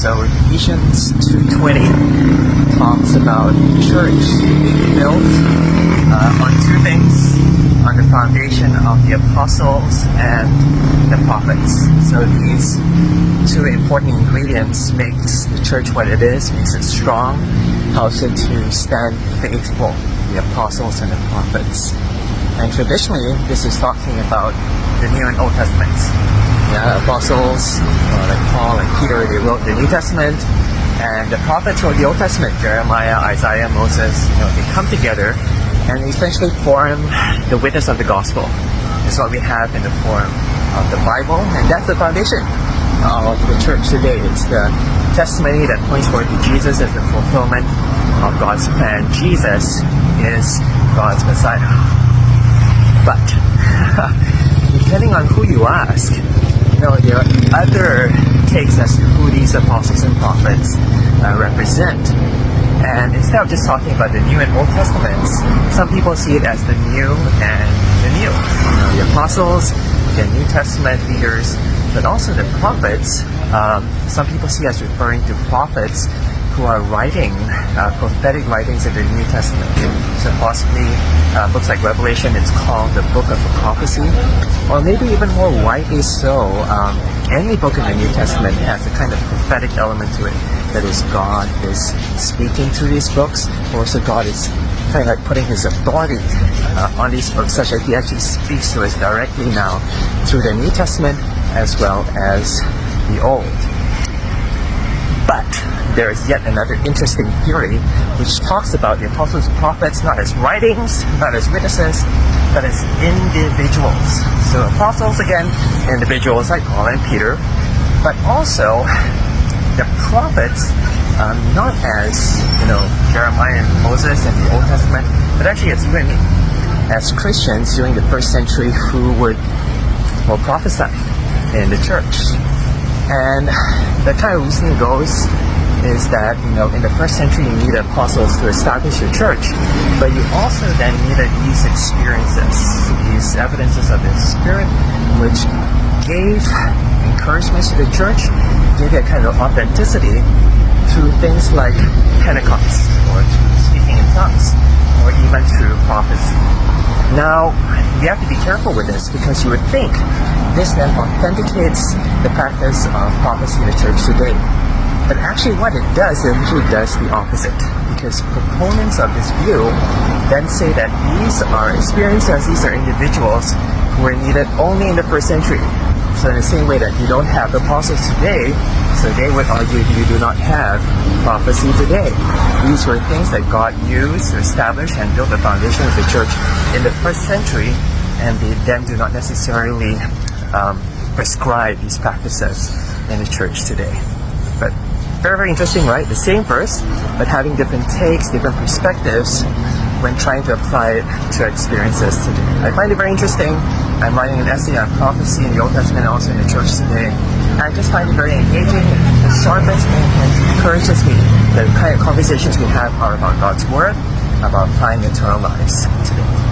So Ephesians 2:20 talks about church being built on two things, on the foundation of the apostles and the prophets. So these two important ingredients makes the church what it is, makes it strong, helps it to stand faithful, the apostles and the prophets. And traditionally, this is talking about the New and Old Testaments. Yeah, apostles like Paul and Peter, they wrote the New Testament, and the prophets wrote the Old Testament. Jeremiah, Isaiah, Moses, they come together and essentially form the witness of the gospel. It's what we have in the form of the Bible, and that's the foundation of the church today. It's the testimony that points forward to Jesus as the fulfillment of God's plan. Jesus is God's Messiah. But depending on who you ask, there are other takes as to who these apostles and prophets represent. And instead of just talking about the New and Old Testaments, some people see it as the New and the New. The apostles, the New Testament leaders, but also the prophets. Some people see as referring to prophets who are writing prophetic writings in the New Testament. So possibly books like Revelation, it's called the Book of Prophecy, or maybe even more widely so, any book in the New Testament has a kind of prophetic element to it. That is, God is speaking through these books, or also God is kind of like putting His authority on these books, such that He actually speaks to us directly now through the New Testament as well as the Old. But there is yet another interesting theory which talks about the apostles and prophets not as writings, not as witnesses, but as individuals. So apostles, again, individuals like Paul and Peter, but also the prophets, not as, Jeremiah and Moses in the Old Testament, but actually as you and me, as Christians during the first century who would prophesy in the church. And the kind of reasoning goes is that, in the first century you need apostles to establish your church, but you also then needed these experiences, these evidences of the Spirit, which gave encouragement to the church, gave it kind of authenticity through things like Pentecost, or through speaking in tongues, or even through prophecy. Now, we have to be careful with this, because you would think this then authenticates the practice of prophecy in the church today. But actually what it usually does the opposite, because proponents of this view then say that these are experiences, these are individuals who were needed only in the first century. So in the same way that you don't have apostles today, so they would argue you do not have prophecy today. These were things that God used to establish and build the foundation of the church in the first century, and they then do not necessarily prescribe these practices in the church today. But very, very interesting, right? The same verse, but having different takes, different perspectives when trying to apply it to experiences today. I find it very interesting. I'm writing an essay on prophecy in the Old Testament and also in the church today. And I just find it very engaging. It sharpens me and encourages me. The kind of conversations we have are about God's Word, about applying eternal lives today.